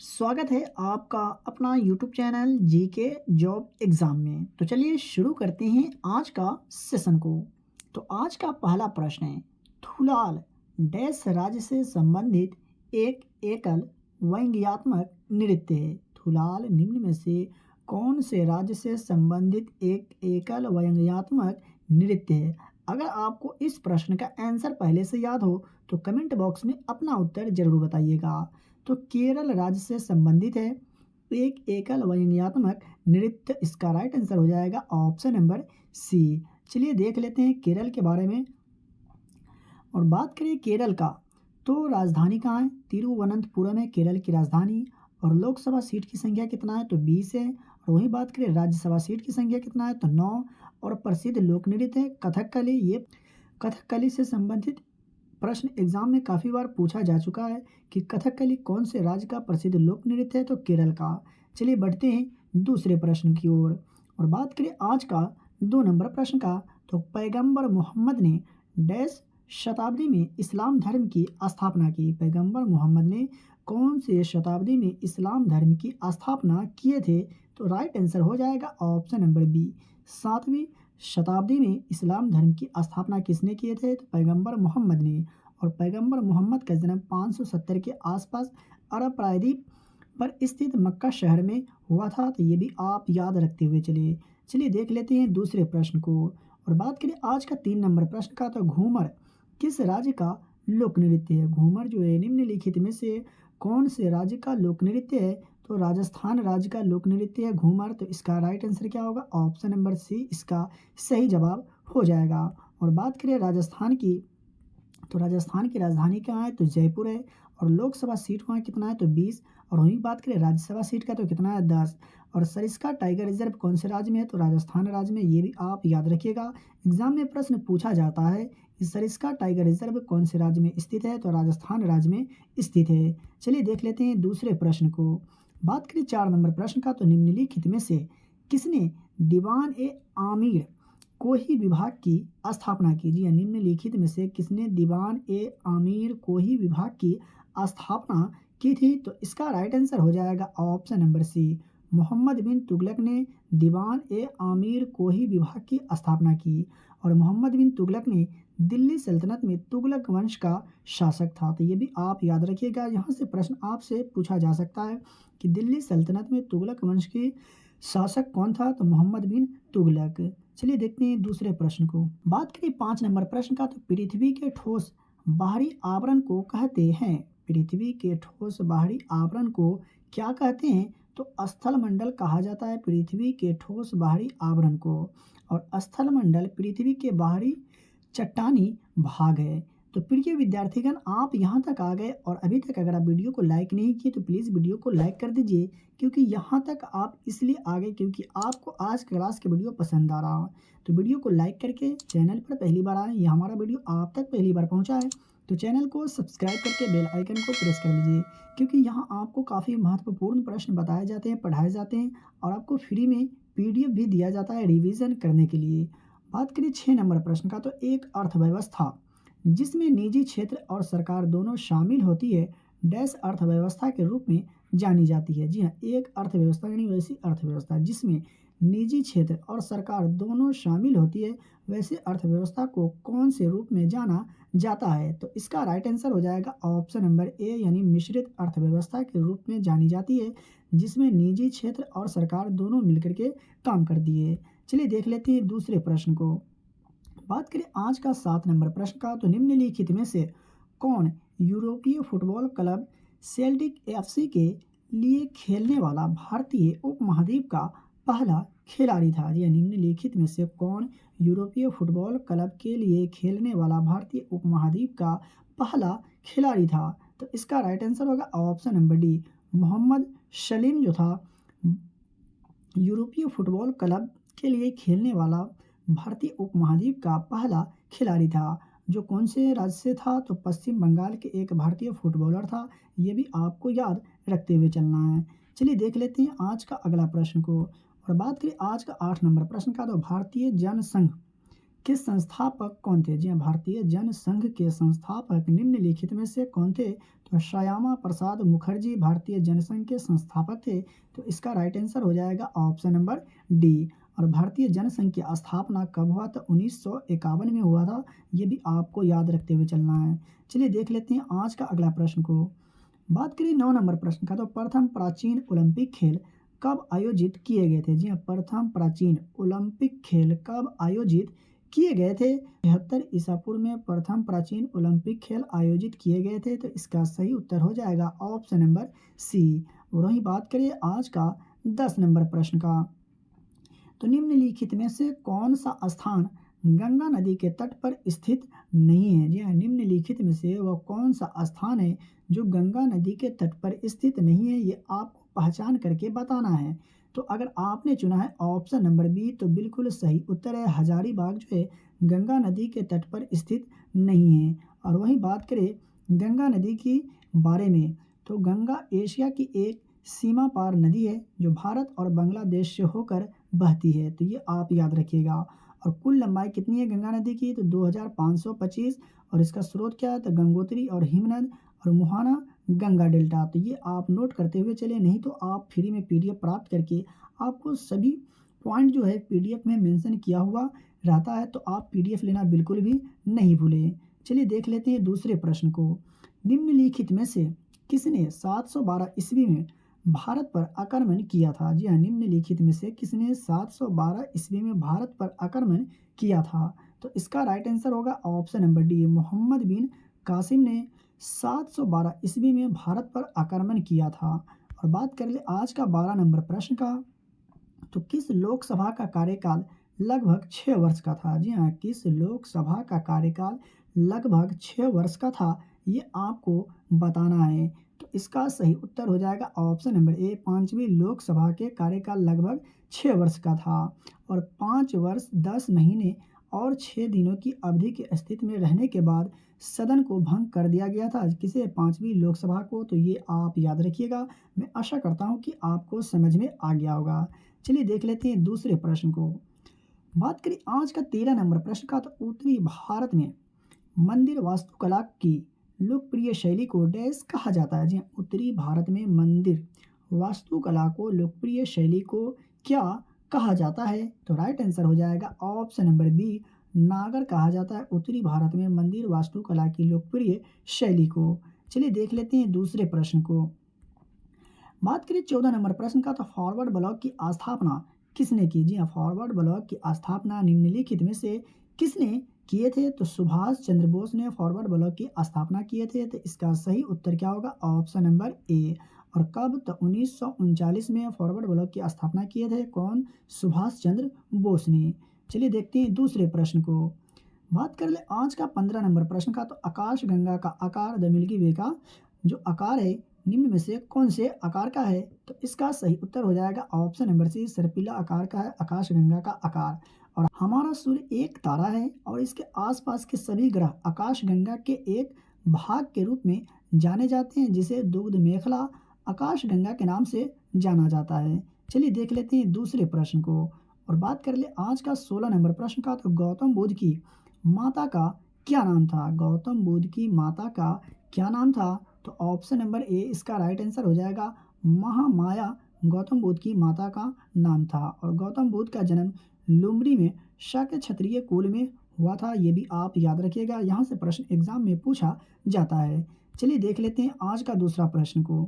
स्वागत है आपका अपना YouTube channel GK job exam में। तो चलिए शुरू करते हैं आज का सेशन को। तो आज का पहला प्रश्न है, थुलाल डैश राज्य से संबंधित एक एकल व्यंग्यात्मक नृत्य है। थुलाल निम्न में से कौन से राज्य से संबंधित एक एकल व्यंग्यात्मक नृत्य है? अगर आपको इस प्रश्न का आंसर पहले से याद हो तो कमेंट बॉक्स में अपना उत्तर ज़रूर बताइएगा। तो केरल राज्य से संबंधित है एक एकल व्यंग्यात्मक नृत्य। इसका राइट आंसर हो जाएगा ऑप्शन नंबर सी। चलिए देख लेते हैं केरल के बारे में। और बात करें केरल का, तो राजधानी कहाँ है? तिरुवनंतपुरम है केरल की राजधानी। और लोकसभा सीट की संख्या कितना है? तो 20 है। और वहीं बात करें राज्यसभा सीट की संख्या कितना है? तो 9। और प्रसिद्ध लोक नृत्य है कथकली। ये कथकली से संबंधित प्रश्न एग्जाम में काफ़ी बार पूछा जा चुका है कि कथकली कौन से राज्य का प्रसिद्ध लोक नृत्य है? तो केरल का। चलिए बढ़ते हैं दूसरे प्रश्न की ओर। और बात करें आज का 2 नंबर प्रश्न का, तो पैगंबर मोहम्मद ने डैश शताब्दी में इस्लाम धर्म की स्थापना की? पैगंबर मोहम्मद ने कौन से शताब्दी में इस्लाम धर्म की स्थापना किए थे? तो राइट आंसर हो जाएगा ऑप्शन नंबर बी, 7वीं शताब्दी में इस्लाम धर्म की स्थापना किसने किए थे? तो पैगंबर मोहम्मद ने। और पैगंबर मोहम्मद का जन्म 570 के आसपास अरब प्रायद्वीप पर स्थित मक्का शहर में हुआ था। तो ये भी आप याद रखते हुए चलिए चलिए देख लेते हैं दूसरे प्रश्न को। और बात करें आज का 3 नंबर प्रश्न का, तो घूमर किस राज्य का लोक नृत्य है? घूमर जो है निम्नलिखित में से कौन से राज्य का लोक नृत्य है? तो राजस्थान राज्य का लोक नृत्य है घूमर। तो इसका राइट आंसर क्या होगा? ऑप्शन नंबर सी इसका सही जवाब हो जाएगा। और बात करें राजस्थान की, तो राजस्थान की राजधानी कहाँ है? तो जयपुर है। और लोकसभा सीट वहाँ कितना है? तो 20। और वहीं बात करें राज्यसभा सीट का, तो कितना है? 10। और सरिस्का टाइगर रिजर्व कौन से राज्य में है? तो राजस्थान राज्य में। ये भी आप याद रखिएगा, एग्जाम में प्रश्न पूछा जाता है कि सरिस्का टाइगर रिजर्व कौन से राज्य में स्थित है? तो राजस्थान राज्य में स्थित है। चलिए देख लेते हैं दूसरे प्रश्न को। बात करें 4 नंबर प्रश्न का, तो निम्नलिखित में से किसने दीवान ए आमिर कोही विभाग की स्थापना की? जी हाँ, निम्नलिखित में से किसने दीवान ए आमिर कोही विभाग की स्थापना की थी? तो इसका राइट आंसर हो जाएगा ऑप्शन नंबर सी, मोहम्मद बिन तुगलक ने दीवान ए आमिर कोही विभाग की स्थापना की। और मोहम्मद बिन तुगलक ने दिल्ली सल्तनत में तुगलक वंश का शासक था। तो ये भी आप याद रखिएगा, यहाँ से प्रश्न आपसे पूछा जा सकता है कि दिल्ली सल्तनत में तुगलक वंश के शासक कौन था? तो मोहम्मद बिन तुगलक। चलिए देखते हैं दूसरे प्रश्न को। बात करें 5 नंबर प्रश्न का, तो पृथ्वी के ठोस बाहरी आवरण को कहते हैं? पृथ्वी के ठोस बाहरी आवरण को क्या कहते हैं? तो स्थल मंडल कहा जाता है पृथ्वी के ठोस बाहरी आवरण को। और स्थल मंडल पृथ्वी के बाहरी चट्टानी भाग है। तो प्रिय विद्यार्थीगण, आप यहाँ तक आ गए और अभी तक अगर आप वीडियो को लाइक नहीं किए तो प्लीज़ वीडियो को लाइक कर दीजिए, क्योंकि यहाँ तक आप इसलिए आ गए क्योंकि आपको आज क्लास के वीडियो पसंद आ रहा है। तो वीडियो को लाइक करके चैनल पर पहली बार आए, या हमारा वीडियो आप तक पहली बार पहुँचा है तो चैनल को सब्सक्राइब करके बेल आइकन को प्रेस कर लीजिए, क्योंकि यहाँ आपको काफ़ी महत्वपूर्ण प्रश्न बताए जाते हैं, पढ़ाए जाते हैं और आपको फ्री में PDF भी दिया जाता है रिवीजन करने के लिए। बात करें 6 नंबर प्रश्न का, तो एक अर्थव्यवस्था जिसमें निजी क्षेत्र और सरकार दोनों शामिल होती है डैश अर्थव्यवस्था के रूप में जानी जाती है? जी हाँ, एक अर्थव्यवस्था यानी वैसी अर्थव्यवस्था जिसमें निजी क्षेत्र और सरकार दोनों शामिल होती है, वैसे अर्थव्यवस्था को कौन से रूप में जाना जाता है? तो इसका राइट आंसर हो जाएगा ऑप्शन नंबर ए, यानी मिश्रित अर्थव्यवस्था के रूप में जानी जाती है, जिसमें निजी क्षेत्र और सरकार दोनों मिलकर के काम करती है। चलिए देख लेते हैं दूसरे प्रश्न को। बात करें आज का 7 नंबर प्रश्न का, तो निम्नलिखित में से कौन यूरोपीय फुटबॉल क्लब सेल्टिक FC के लिए खेलने वाला भारतीय उपमहाद्वीप का पहला खिलाड़ी था? जी हाँ, निम्नलिखित में से कौन यूरोपीय फुटबॉल क्लब के लिए खेलने वाला भारतीय उपमहाद्वीप का पहला खिलाड़ी था? तो इसका राइट आंसर होगा option number D, Mohammed Salim जो था यूरोपीय फुटबॉल क्लब के लिए खेलने वाला भारतीय उपमहाद्वीप का पहला खिलाड़ी था। जो कौन से राज्य से था? तो पश्चिम बंगाल के एक भारतीय फुटबॉलर था। ये भी आपको याद रखते हुए चलना है। चलिए देख लेते हैं आज का अगला प्रश्न को। और बात करें आज का 8 नंबर प्रश्न का, तो भारतीय जनसंघ किस संस्थापक कौन थे? जी हाँ, भारतीय जनसंघ के संस्थापक निम्नलिखित में से कौन थे? तो श्यामा प्रसाद मुखर्जी भारतीय जनसंघ के संस्थापक थे। तो इसका राइट आंसर हो जाएगा ऑप्शन नंबर डी। और भारतीय जनसंघ की स्थापना कब हुआ? तो 1951 में हुआ था। ये भी आपको याद रखते हुए चलना है। चलिए देख लेते हैं आज का अगला प्रश्न को। बात करें 9 नंबर प्रश्न का, तो प्रथम प्राचीन ओलंपिक खेल कब आयोजित किए गए थे? जी हाँ, प्रथम प्राचीन ओलंपिक खेल कब आयोजित किए गए थे? 73 ईसा पूर्व में प्रथम प्राचीन ओलंपिक खेल आयोजित किए गए थे। तो इसका सही उत्तर हो जाएगा ऑप्शन नंबर सी। और वहीं बात करें आज का 10 नंबर प्रश्न का, तो निम्नलिखित में से कौन सा स्थान गंगा नदी के तट पर स्थित नहीं है? जी हाँ, निम्नलिखित में से वह कौन सा स्थान है जो गंगा नदी के तट पर स्थित नहीं है? ये आपको पहचान करके बताना है। तो अगर आपने चुना है ऑप्शन नंबर बी, तो बिल्कुल सही उत्तर है। हजारीबाग जो है गंगा नदी के तट पर स्थित नहीं है। और वहीं बात करें गंगा नदी की बारे में, तो गंगा एशिया की एक सीमा पार नदी है जो भारत और बांग्लादेश से होकर बहती है। तो ये आप याद रखिएगा। और कुल लंबाई कितनी है गंगा नदी की? तो 2525। और इसका स्रोत क्या है? तो गंगोत्री और हिमनद और मुहाना गंगा डेल्टा। तो ये आप नोट करते हुए चले, नहीं तो आप फ्री में पीडीएफ प्राप्त करके आपको सभी पॉइंट जो है पीडीएफ में मेंशन किया हुआ रहता है। तो आप पीडीएफ लेना बिल्कुल भी नहीं भूलें। चलिए देख लेते हैं दूसरे प्रश्न को। निम्नलिखित में से किसने 712 ईस्वी में भारत पर आक्रमण किया था? जी हाँ, निम्नलिखित में से किसने 712 ईस्वी में भारत पर आक्रमण किया था? तो इसका राइट आंसर होगा ऑप्शन नंबर डी। मोहम्मद बिन कासिम ने 712 ईस्वी में भारत पर आक्रमण किया था। और बात कर ले आज का 12 नंबर प्रश्न का, तो किस लोकसभा का कार्यकाल लगभग 6 वर्ष का था? जी हाँ, किस लोकसभा का कार्यकाल लगभग 6 वर्ष का था, ये आपको बताना है। तो इसका सही उत्तर हो जाएगा ऑप्शन नंबर ए। 5वीं लोकसभा के कार्यकाल लगभग 6 वर्ष का था। और 5 वर्ष 10 महीने और 6 दिनों की अवधि की स्थिति में रहने के बाद सदन को भंग कर दिया गया था। किसे? 5वीं लोकसभा को। तो ये आप याद रखिएगा। मैं आशा करता हूँ कि आपको समझ में आ गया होगा। चलिए देख लेते हैं दूसरे प्रश्न को। बात करें आज का 13 नंबर प्रश्न का, तो उत्तरी भारत में मंदिर वास्तुकला की लोकप्रिय शैली को डैश कहा जाता है? जी हाँ, उत्तरी भारत में मंदिर वास्तुकला को लोकप्रिय शैली को क्या कहा जाता है? तो राइट आंसर हो जाएगा ऑप्शन नंबर बी। नागर कहा जाता है उत्तरी भारत में मंदिर वास्तुकला की लोकप्रिय शैली को। चलिए देख लेते हैं दूसरे प्रश्न को। बात करें 14 नंबर प्रश्न का, तो फॉरवर्ड ब्लॉक की स्थापना किसने की? जी हाँ, फॉरवर्ड ब्लॉक की स्थापना निम्नलिखित में से किसने किए थे? तो सुभाष चंद्र बोस ने फॉरवर्ड ब्लॉक की स्थापना किए थे। तो इसका सही उत्तर क्या होगा? Option number A. और कब? तो 1939 में फॉरवर्ड ब्लॉक की स्थापना किए थे। कौन? सुभाष चंद्र बोस ने। चलिए देखते हैं दूसरे प्रश्न को। बात कर ले आज का 15 नंबर प्रश्न का, तो आकाशगंगा का आकार, द मिल्की वे का जो आकार है निम्न में से कौन से आकार का है? तो इसका सही उत्तर हो जाएगा ऑप्शन नंबर सी। सर्पिला आकार का है आकाशगंगा का आकार। और हमारा सूर्य एक तारा है और इसके आसपास के सभी ग्रह आकाशगंगा के एक भाग के रूप में जाने जाते हैं, जिसे दुग्ध मेखला आकाशगंगा के नाम से जाना जाता है। चलिए देख लेते हैं दूसरे प्रश्न को। और बात कर ले आज का 16 नंबर प्रश्न का, तो गौतम बुद्ध की माता का क्या नाम था? गौतम बुद्ध की माता का क्या नाम था? तो ऑप्शन नंबर ए इसका राइट आंसर हो जाएगा। महामाया गौतम बुद्ध की माता का नाम था। और गौतम बुद्ध का जन्म लुम्बिनी में शाक्य क्षत्रिय कुल में हुआ था। ये भी आप याद रखिएगा, यहाँ से प्रश्न एग्जाम में पूछा जाता है। चलिए देख लेते हैं आज का दूसरा प्रश्न को।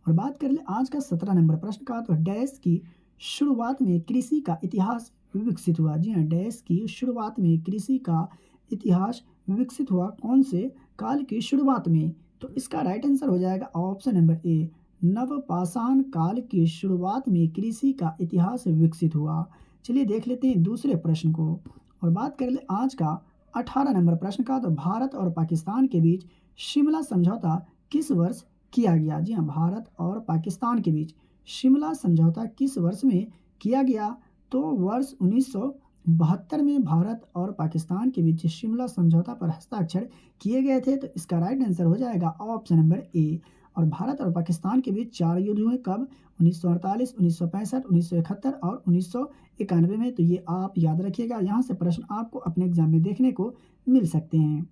और बात कर ले आज का 17 नंबर प्रश्न का, तो डैश की शुरुआत में कृषि का इतिहास विकसित हुआ? जी हाँ, डैश की शुरुआत में कृषि का इतिहास विकसित हुआ कौन से काल की शुरुआत में? तो इसका राइट आंसर हो जाएगा ऑप्शन नंबर ए। नवपाषाण काल की शुरुआत में कृषि का इतिहास विकसित हुआ। चलिए देख लेते हैं दूसरे प्रश्न को। और बात कर ले आज का 18 नंबर प्रश्न का, तो भारत और पाकिस्तान के बीच शिमला समझौता किस वर्ष किया गया? जी हाँ, भारत और पाकिस्तान के बीच शिमला समझौता किस वर्ष में किया गया? तो वर्ष 1972 में भारत और पाकिस्तान के बीच शिमला समझौता पर हस्ताक्षर किए गए थे। तो इसका राइट आंसर हो जाएगा ऑप्शन नंबर ए। और भारत और पाकिस्तान के बीच 4 युद्ध हुए कब? 1948, 1965, 1971 और 1991 में। तो ये आप याद रखिएगा, यहाँ से प्रश्न आपको अपने एग्जाम में देखने को मिल सकते हैं।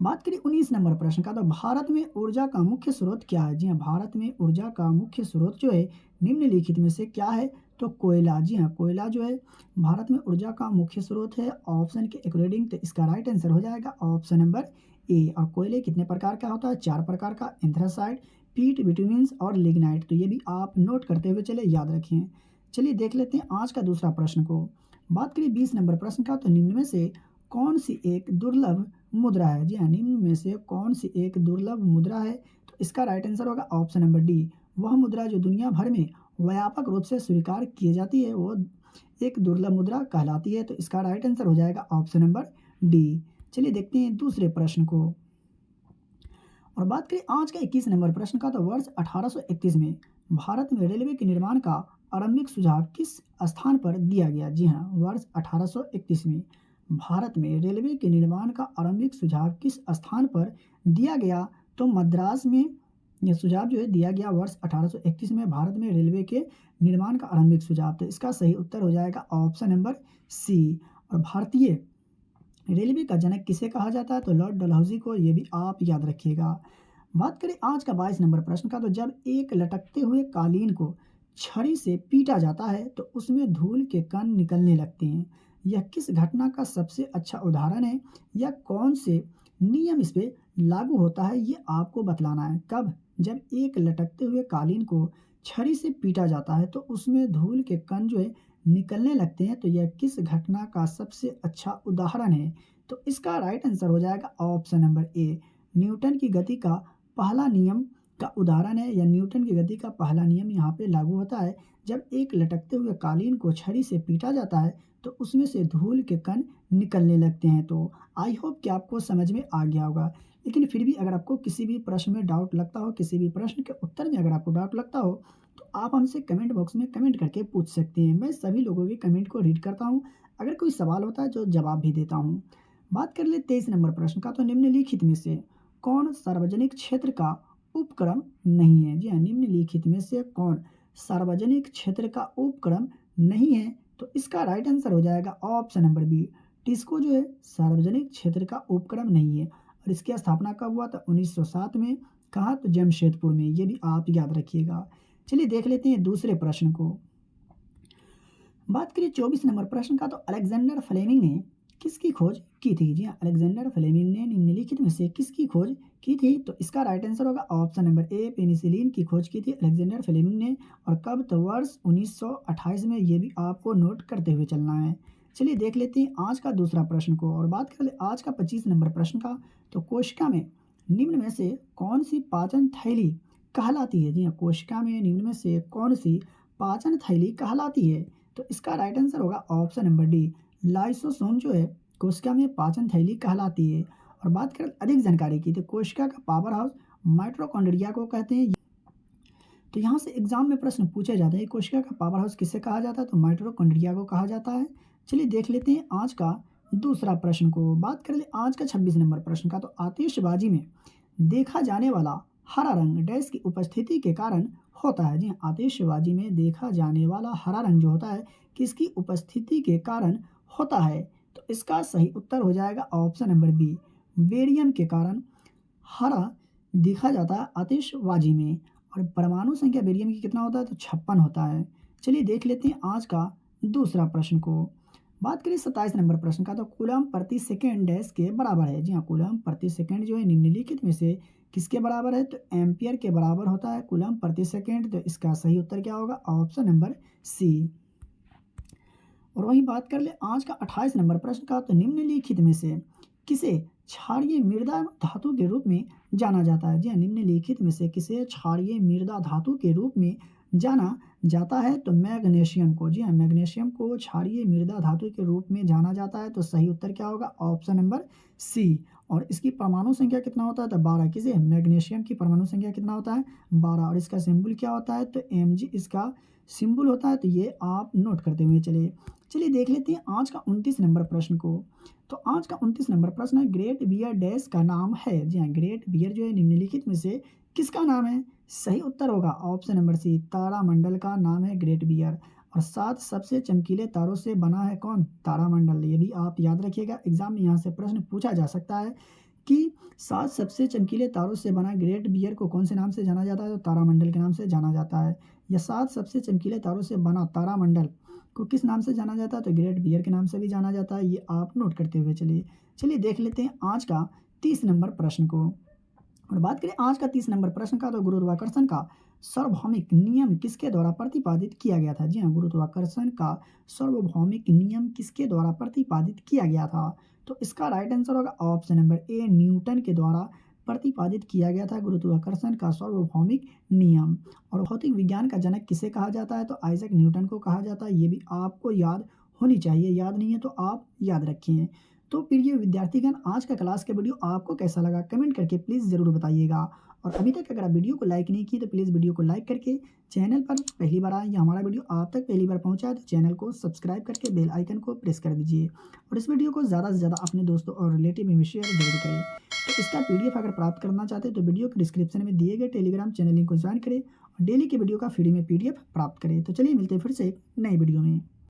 बात करें 19 नंबर प्रश्न का, तो भारत में ऊर्जा का मुख्य स्रोत क्या है? जी हाँ, भारत में ऊर्जा का मुख्य स्रोत जो है निम्नलिखित में से क्या है? तो कोयला। जी हाँ, कोयला जो है भारत में ऊर्जा का मुख्य स्रोत है ऑप्शन के अकॉर्डिंग। तो इसका राइट आंसर हो जाएगा ऑप्शन नंबर ए। और कोयले कितने प्रकार का होता है? 4 प्रकार का, एंथ्रासाइट, पीट, बिटुमिन्स और लिग्नाइट। तो ये भी आप नोट करते हुए चले, याद रखें। चलिए देख लेते हैं आज का दूसरा प्रश्न को। बात करें 20 नंबर प्रश्न का, तो निम्न में से कौन सी एक दुर्लभ मुद्रा है? जी हाँ, निम्न में से कौन सी एक दुर्लभ मुद्रा है? तो इसका राइट आंसर होगा ऑप्शन नंबर डी। वह मुद्रा जो दुनिया भर में व्यापक रूप से स्वीकार की जाती है वो एक दुर्लभ मुद्रा कहलाती है। तो इसका राइट आंसर हो जाएगा ऑप्शन नंबर डी। चलिए देखते हैं दूसरे प्रश्न को। और बात करें आज का 21 नंबर प्रश्न का, तो वर्ष 1831 में भारत में रेलवे के निर्माण का आरंभिक सुझाव किस स्थान पर दिया गया? जी हाँ, वर्ष 1831 में भारत में रेलवे के निर्माण का आरंभिक सुझाव किस स्थान पर दिया गया? तो मद्रास में यह सुझाव जो है दिया गया वर्ष 1831 में भारत में रेलवे के निर्माण का आरंभिक सुझाव। तो इसका सही उत्तर हो जाएगा ऑप्शन नंबर सी। और भारतीय रेलवे का जनक किसे कहा जाता है? तो लॉर्ड डलहौजी को। ये भी आप याद रखिएगा। बात करें आज का 22 नंबर प्रश्न का, तो जब एक लटकते हुए कालीन को छड़ी से पीटा जाता है तो उसमें धूल के कण निकलने लगते हैं। यह किस घटना का सबसे अच्छा उदाहरण है? या कौन से नियम इस पे लागू होता है? ये आपको बतलाना है। कब? जब एक लटकते हुए कालीन को छड़ी से पीटा जाता है तो उसमें धूल के कण जो है निकलने लगते हैं। तो यह किस घटना का सबसे अच्छा उदाहरण है? तो इसका राइट आंसर हो जाएगा ऑप्शन नंबर ए। न्यूटन की गति का पहला नियम का उदाहरण है, या न्यूटन की गति का पहला नियम यहाँ पे लागू होता है। जब एक लटकते हुए कालीन को छड़ी से पीटा जाता है तो उसमें से धूल के कण निकलने लगते हैं। तो आई होप कि आपको समझ में आ गया होगा। लेकिन फिर भी अगर आपको किसी भी प्रश्न में डाउट लगता हो, किसी भी प्रश्न के उत्तर में अगर आपको डाउट लगता हो, तो आप हमसे कमेंट बॉक्स में कमेंट करके पूछ सकते हैं। मैं सभी लोगों के कमेंट को रीड करता हूँ। अगर कोई सवाल होता है जो जवाब भी देता हूँ। बात कर ले 23 नंबर प्रश्न का, तो निम्नलिखित में से कौन सार्वजनिक क्षेत्र का उपक्रम नहीं है? जी हाँ, निम्नलिखित में से कौन सार्वजनिक क्षेत्र का उपक्रम नहीं है? तो इसका राइट आंसर हो जाएगा ऑप्शन नंबर बी। टिस्को जो है सार्वजनिक क्षेत्र का उपक्रम नहीं है। और इसकी स्थापना कब हुआ था? 1907 में। कहाँ? तो जमशेदपुर में। ये भी आप याद रखिएगा। चलिए देख लेते हैं दूसरे प्रश्न को। बात करिए 24 नंबर प्रश्न का, तो अलेक्जेंडर फ्लेमिंग ने किसकी खोज की थी? जी हाँ, अलेक्जेंडर फ्लेमिंग ने निम्नलिखित में से किसकी खोज की थी? तो इसका राइट आंसर होगा ऑप्शन नंबर ए। पेनिसिलिन की खोज की थी अलेक्जेंडर फ्लेमिंग ने। और कब? तो वर्ष 1928 में। ये भी आपको नोट करते हुए चलना है। चलिए देख लेते हैं आज का दूसरा प्रश्न को। और बात कर ले आज का 25 नंबर प्रश्न का, तो कोशिका में निम्न में से कौन सी पाचन थैली कहलाती है? जी हाँ, कोशिका में निम्न में से कौन सी पाचन थैली कहलाती है? तो इसका राइट आंसर होगा ऑप्शन नंबर डी। लाइसोसोम जो है कोशिका में पाचन थैली कहलाती है। और बात करें अधिक जानकारी की, तो कोशिका का पावर हाउस माइटोकॉन्ड्रिया को कहते हैं। तो यहाँ से एग्जाम में प्रश्न पूछे जाते हैं, कोशिका का पावर हाउस किसे कहा जाता है? तो माइटोकॉन्ड्रिया को कहा जाता है। चलिए देख लेते हैं आज का दूसरा प्रश्न को। बात कर ले आज का 26 नंबर प्रश्न का, तो आतिशबाजी में देखा जाने वाला हरा रंग डैश की उपस्थिति के कारण होता है? जी हाँ, आतिशबाजी में देखा जाने वाला हरा रंग जो होता है किसकी उपस्थिति के कारण होता है? तो इसका सही उत्तर हो जाएगा ऑप्शन नंबर बी। बेरियम के कारण हरा देखा जाता है आतिशबाजी में। और परमाणु संख्या बेरियम की कितना होता है? तो 56 होता है। चलिए देख लेते हैं आज का दूसरा प्रश्न को। बात करें 27 नंबर प्रश्न का, तो कूलम प्रति सेकंड डैश के बराबर है? जी हाँ, कूलम प्रति सेकंड जो है निम्नलिखित में से किसके बराबर है? तो एम्पियर के बराबर होता है कूलम प्रति सेकंड। तो इसका सही उत्तर क्या होगा? Option number C. और वहीं बात कर ले आज का 28 नंबर प्रश्न का, तो निम्नलिखित में से किसे क्षारीय मृदा धातु के रूप में जाना जाता है? जी हाँ, निम्नलिखित में से किसे क्षारीय मृदा धातु के रूप में जाना जाता है? तो मैग्नीशियम को। जी हाँ, मैग्नीशियम को क्षारीय मृदा धातु के रूप में जाना जाता है। तो सही उत्तर क्या होगा? Option number C. और इसकी परमाणु संख्या कितना होता है? तो 12। किसे? मैग्नीशियम की परमाणु संख्या कितना होता है? 12। और इसका सिंबल क्या होता है? तो Mg इसका सिंबल होता है। तो ये आप नोट करते हुए चलिए। चलिए देख लेते हैं आज का 29 नंबर प्रश्न को। तो आज का 29 नंबर प्रश्न है, ग्रेट बियर डैश का नाम है? जी हाँ, ग्रेट बियर जो है निम्नलिखित में से किसका नाम है? सही उत्तर होगा ऑप्शन नंबर सी, तारामंडल का नाम है ग्रेट बियर। और 7 सबसे चमकीले तारों से बना है कौन? तारामंडल। ये भी आप याद रखिएगा, एग्ज़ाम में यहाँ से प्रश्न पूछा जा सकता है कि 7 सबसे चमकीले तारों से बना ग्रेट बियर को कौन से नाम से जाना जाता है? तो तारामंडल के नाम से जाना जाता है। या 7 सबसे चमकीले तारों से बना तारामंडल को किस नाम से जाना जाता है? तो ग्रेट बियर के नाम से भी जाना जाता है। ये आप नोट करते हुए चलिए। चलिए देख लेते हैं आज का 30 नंबर प्रश्न को। और बात करें आज का 30 नंबर प्रश्न का, तो गुरुत्वाकर्षण का सार्वभौमिक नियम किसके द्वारा प्रतिपादित किया गया था? जी हाँ, गुरुत्वाकर्षण का सार्वभौमिक नियम किसके द्वारा प्रतिपादित किया गया था? तो इसका राइट आंसर होगा ऑप्शन नंबर ए, न्यूटन के द्वारा प्रतिपादित किया गया था गुरुत्वाकर्षण का सार्वभौमिक नियम। और भौतिक विज्ञान का जनक किसे कहा जाता है? तो आइजैक न्यूटन को कहा जाता है। ये भी आपको याद होनी चाहिए, याद नहीं है तो आप याद रखिए। तो प्रिय विद्यार्थीगण, आज का क्लास का वीडियो आपको कैसा लगा कमेंट करके प्लीज़ ज़रूर बताइएगा। और अभी तक अगर आप वीडियो को लाइक नहीं किए तो प्लीज़ वीडियो को लाइक करके, चैनल पर पहली बार आए या हमारा वीडियो आप तक पहली बार पहुंचा है तो चैनल को सब्सक्राइब करके बेल आइकन को प्रेस कर दीजिए। और इस वीडियो को ज़्यादा से ज़्यादा अपने दोस्तों और रिलेटिव में शेयर जरूर करें। तो इसका पीडीएफ अगर प्राप्त करना चाहते हैं तो वीडियो के डिस्क्रिप्शन में दिए गए टेलीग्राम चैनल लिंक को ज्वाइन करें और डेली के वीडियो का फ्री में पीडीएफ प्राप्त करें। तो चलिए मिलते हैं फिर से एक नई वीडियो में।